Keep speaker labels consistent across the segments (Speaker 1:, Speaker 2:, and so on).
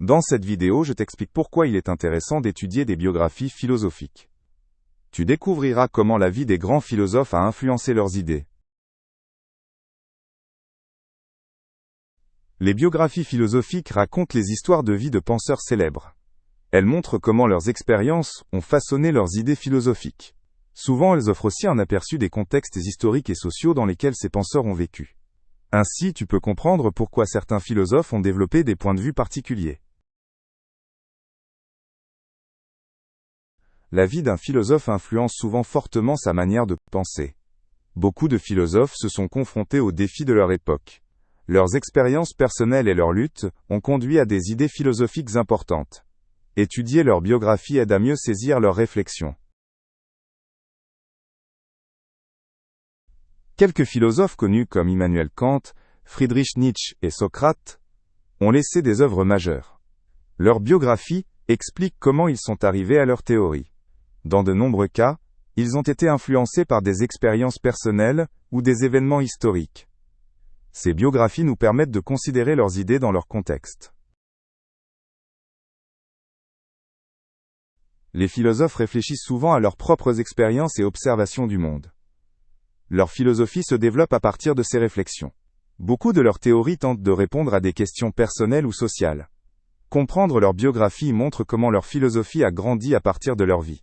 Speaker 1: Dans cette vidéo, je t'explique pourquoi il est intéressant d'étudier des biographies philosophiques. Tu découvriras comment la vie des grands philosophes a influencé leurs idées. Les biographies philosophiques racontent les histoires de vie de penseurs célèbres. Elles montrent comment leurs expériences ont façonné leurs idées philosophiques. Souvent, elles offrent aussi un aperçu des contextes historiques et sociaux dans lesquels ces penseurs ont vécu. Ainsi, tu peux comprendre pourquoi certains philosophes ont développé des points de vue particuliers. La vie d'un philosophe influence souvent fortement sa manière de penser. Beaucoup de philosophes se sont confrontés aux défis de leur époque. Leurs expériences personnelles et leurs luttes ont conduit à des idées philosophiques importantes. Étudier leur biographie aide à mieux saisir leurs réflexions. Quelques philosophes connus comme Immanuel Kant, Friedrich Nietzsche et Socrate ont laissé des œuvres majeures. Leur biographie explique comment ils sont arrivés à leur théorie. Dans de nombreux cas, ils ont été influencés par des expériences personnelles ou des événements historiques. Ces biographies nous permettent de considérer leurs idées dans leur contexte. Les philosophes réfléchissent souvent à leurs propres expériences et observations du monde. Leur philosophie se développe à partir de ces réflexions. Beaucoup de leurs théories tentent de répondre à des questions personnelles ou sociales. Comprendre leur biographie montre comment leur philosophie a grandi à partir de leur vie.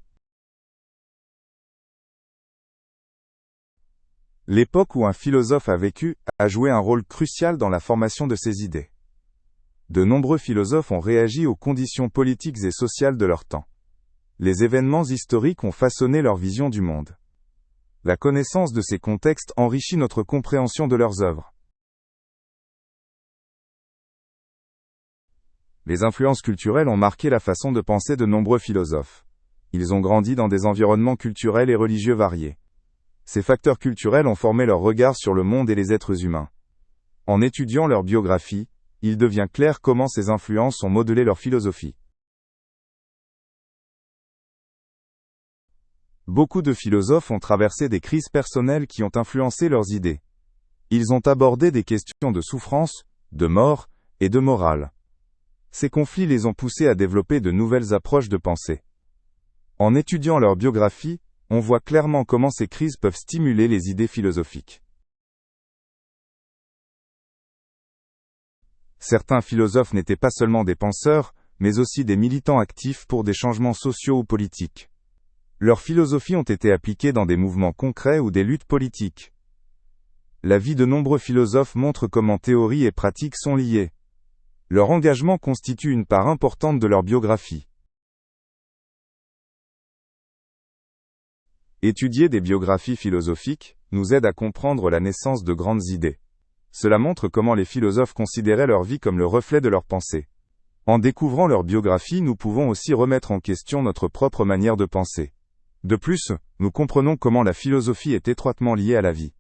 Speaker 1: L'époque où un philosophe a vécu a joué un rôle crucial dans la formation de ses idées. De nombreux philosophes ont réagi aux conditions politiques et sociales de leur temps. Les événements historiques ont façonné leur vision du monde. La connaissance de ces contextes enrichit notre compréhension de leurs œuvres. Les influences culturelles ont marqué la façon de penser de nombreux philosophes. Ils ont grandi dans des environnements culturels et religieux variés. Ces facteurs culturels ont formé leur regard sur le monde et les êtres humains. En étudiant leur biographie, il devient clair comment ces influences ont modelé leur philosophie. Beaucoup de philosophes ont traversé des crises personnelles qui ont influencé leurs idées. Ils ont abordé des questions de souffrance, de mort et de morale. Ces conflits les ont poussés à développer de nouvelles approches de pensée. En étudiant leur biographie, on voit clairement comment ces crises peuvent stimuler les idées philosophiques. Certains philosophes n'étaient pas seulement des penseurs, mais aussi des militants actifs pour des changements sociaux ou politiques. Leurs philosophies ont été appliquées dans des mouvements concrets ou des luttes politiques. La vie de nombreux philosophes montre comment théorie et pratique sont liées. Leur engagement constitue une part importante de leur biographie. Étudier des biographies philosophiques nous aide à comprendre la naissance de grandes idées. Cela montre comment les philosophes considéraient leur vie comme le reflet de leurs pensées. En découvrant leur biographie, nous pouvons aussi remettre en question notre propre manière de penser. De plus, nous comprenons comment la philosophie est étroitement liée à la vie.